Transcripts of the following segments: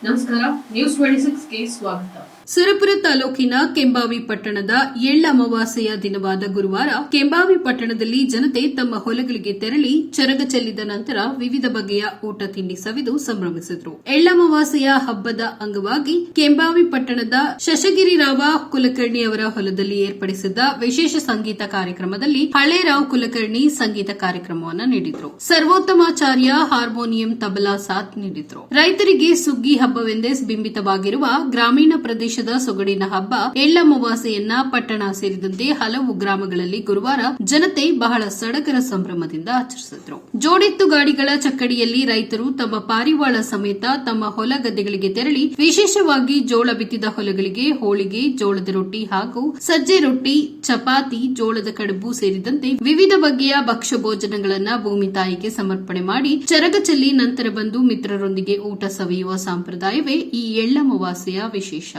ನಮಸ್ಕಾರ, ನ್ಯೂಸ್ 26ಗೆ ಸ್ವಾಗತ. ಸುರಪುರ ತಾಲೂಕಿನ ಕೆಂಬಾವಿ ಪಟ್ಟಣದ ಎಳ್ಳ ಅಮಾವಾಸ್ಯೆಯ ದಿನವಾದ ಗುರುವಾರ ಕೆಂಬಾವಿ ಪಟ್ಟಣದಲ್ಲಿ ಜನತೆ ತಮ್ಮ ಹೊಲಗಳಿಗೆ ತೆರಳಿ ಚರಗ ಚೆಲ್ಲಿದ ನಂತರ ವಿವಿಧ ಬಗೆಯ ಊಟ ತಿಂಡಿ ಸವಿದು ಸಂಭ್ರಮಿಸಿದರು. ಎಳ್ಳಮಾವಾಸ್ಯೆಯ ಹಬ್ಬದ ಅಂಗವಾಗಿ ಕೆಂಬಾವಿ ಪಟ್ಟಣದ ಶಶಗಿರಿರಾವ ಕುಲಕರ್ಣಿ ಅವರ ಹೊಲದಲ್ಲಿ ಏರ್ಪಡಿಸಿದ್ದ ವಿಶೇಷ ಸಂಗೀತ ಕಾರ್ಯಕ್ರಮದಲ್ಲಿ ಹಳೇರಾವ್ ಕುಲಕರ್ಣಿ ಸಂಗೀತ ಕಾರ್ಯಕ್ರಮವನ್ನು ನೀಡಿದರು. ಸರ್ವೋತ್ತಮಾಚಾರ್ಯ ಹಾರ್ಮೋನಿಯಂ ತಬಲಾ ಸಾಥ್ ನೀಡಿದರು. ರೈತರಿಗೆ ಸುಗ್ಗಿ ಹಬ್ಬವೆಂದೇ ಬಿಂಬಿತವಾಗಿರುವ ಗ್ರಾಮೀಣ ಪ್ರದೇಶದ ಸೊಗಡಿನ ಹಬ್ಬ ಎಳ್ಳಮಾವಾಸ್ಯೆಯನ್ನ ಪಟ್ಟಣ ಸೇರಿದಂತೆ ಹಲವು ಗ್ರಾಮಗಳಲ್ಲಿ ಗುರುವಾರ ಜನತೆ ಬಹಳ ಸಡಗರ ಸಂಭ್ರಮದಿಂದ ಆಚರಿಸಿದರು. ಜೋಡೆತ್ತು ಗಾಡಿಗಳ ಚಕ್ಕಡಿಯಲ್ಲಿ ರೈತರು ತಮ್ಮ ಪಾರಿವಾಳ ಸಮೇತ ತಮ್ಮ ಹೊಲ ಗದ್ದೆಗಳಿಗೆ ತೆರಳಿ ವಿಶೇಷವಾಗಿ ಜೋಳ ಬಿತ್ತಿದ ಹೊಲಗಳಿಗೆ ಹೋಳಿಗೆ, ಜೋಳದ ರೊಟ್ಟಿ ಹಾಗೂ ಸಜ್ಜೆ ರೊಟ್ಟಿ, ಚಪಾತಿ, ಜೋಳದ ಕಡುಬು ಸೇರಿದಂತೆ ವಿವಿಧ ಬಗೆಯ ಭಕ್ಷ್ಯ ಭೋಜನಗಳನ್ನು ಭೂಮಿ ತಾಯಿಗೆ ಸಮರ್ಪಣೆ ಮಾಡಿ ಚರಗ ಚೆಲ್ಲಿ ನಂತರ ಬಂದು ಮಿತ್ರರೊಂದಿಗೆ ಊಟ ಸವಿಯುವ ಸಂಪ್ರದಾಯವೇ ಈ ಎಳ್ಳಮಾವಾಸ್ಯೆಯ ವಿಶೇಷ.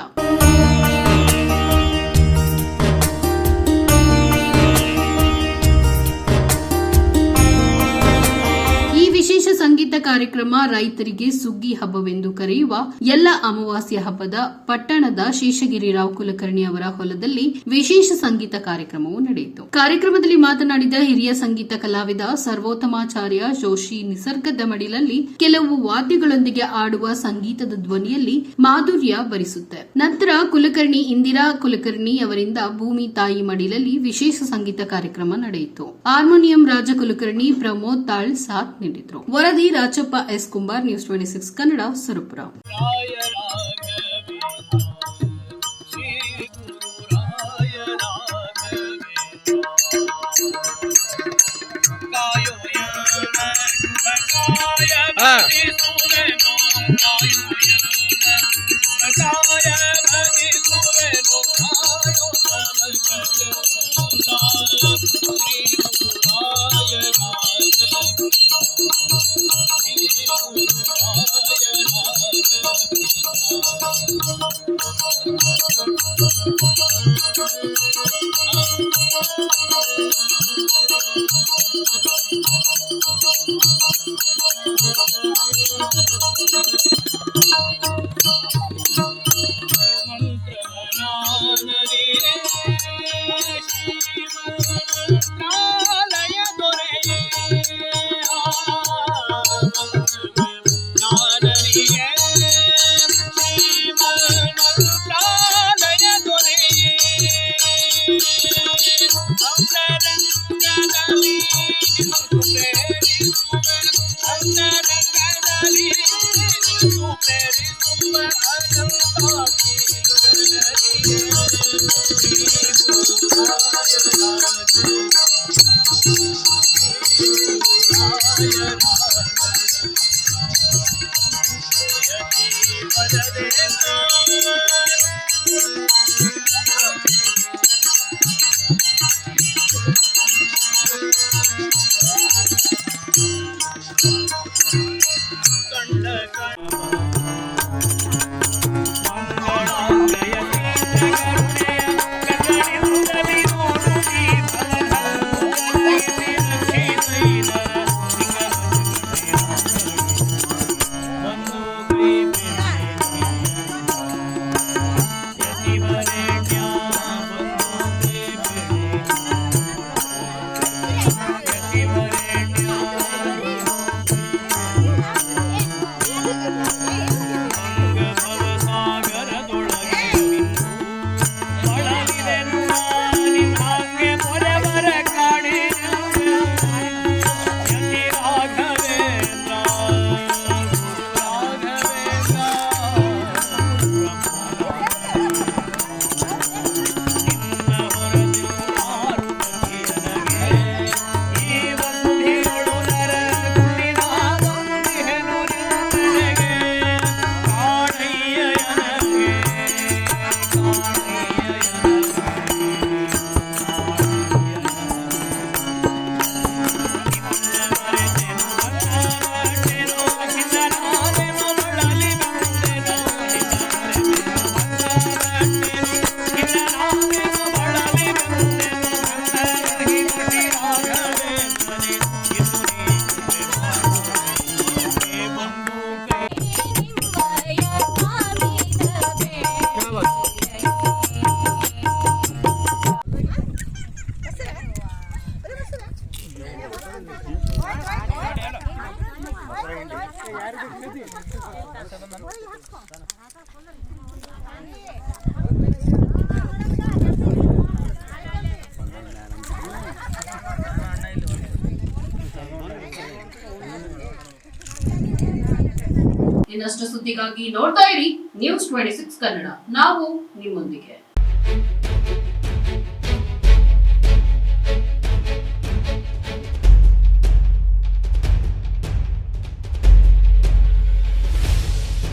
ವಿಶೇಷ ಸಂಗೀತ ಕಾರ್ಯಕ್ರಮ ರೈತರಿಗೆ ಸುಗ್ಗಿ ಹಬ್ಬವೆಂದು ಕರೆಯುವ ಎಲ್ಲ ಅಮಾವಾಸ್ಯ ಹಬ್ಬದ ಪಟ್ಟಣದ ಶೇಷಗಿರಿರಾವ್ ಕುಲಕರ್ಣಿ ಅವರ ಹೊಲದಲ್ಲಿ ವಿಶೇಷ ಸಂಗೀತ ಕಾರ್ಯಕ್ರಮವು ನಡೆಯಿತು. ಕಾರ್ಯಕ್ರಮದಲ್ಲಿ ಮಾತನಾಡಿದ ಹಿರಿಯ ಸಂಗೀತ ಕಲಾವಿದ ಸರ್ವೋತ್ತಮಾಚಾರ್ಯ ಜೋಶಿ, ನಿಸರ್ಗದ ಮಡಿಲಲ್ಲಿ ಕೆಲವು ವಾದ್ಯಗಳೊಂದಿಗೆ ಆಡುವ ಸಂಗೀತದ ಧ್ವನಿಯಲ್ಲಿ ಮಾಧುರ್ಯ ಭರಿಸುತ್ತೆ. ನಂತರ ಕುಲಕರ್ಣಿ ಇಂದಿರಾ ಕುಲಕರ್ಣಿ ಅವರಿಂದ ಭೂಮಿ ತಾಯಿ ಮಡಿಲಲ್ಲಿ ವಿಶೇಷ ಸಂಗೀತ ಕಾರ್ಯಕ್ರಮ ನಡೆಯಿತು. ಹಾರ್ಮೋನಿಯಂ ರಾಜ ಕುಲಕರ್ಣಿ ಪ್ರಮೋದ್ ತಾಳ್ ಸಾಥ್ ನೀಡಿದರು. ವರದಿ ರಾಚಪ್ಪ ಎಸ್ ಕುಂಬಾರ್, ನ್ಯೂಸ್ 26 ಕನ್ನಡ, ಸುರಪುರ. ಇನ್ನಷ್ಟು ಸುದ್ದಿಗಾಗಿ ನೋಡ್ತಾ ಇರಿ ನ್ಯೂಸ್ 26 ಕನ್ನಡ. ನಾವು ನಿಮ್ಮೊಂದಿಗೆ.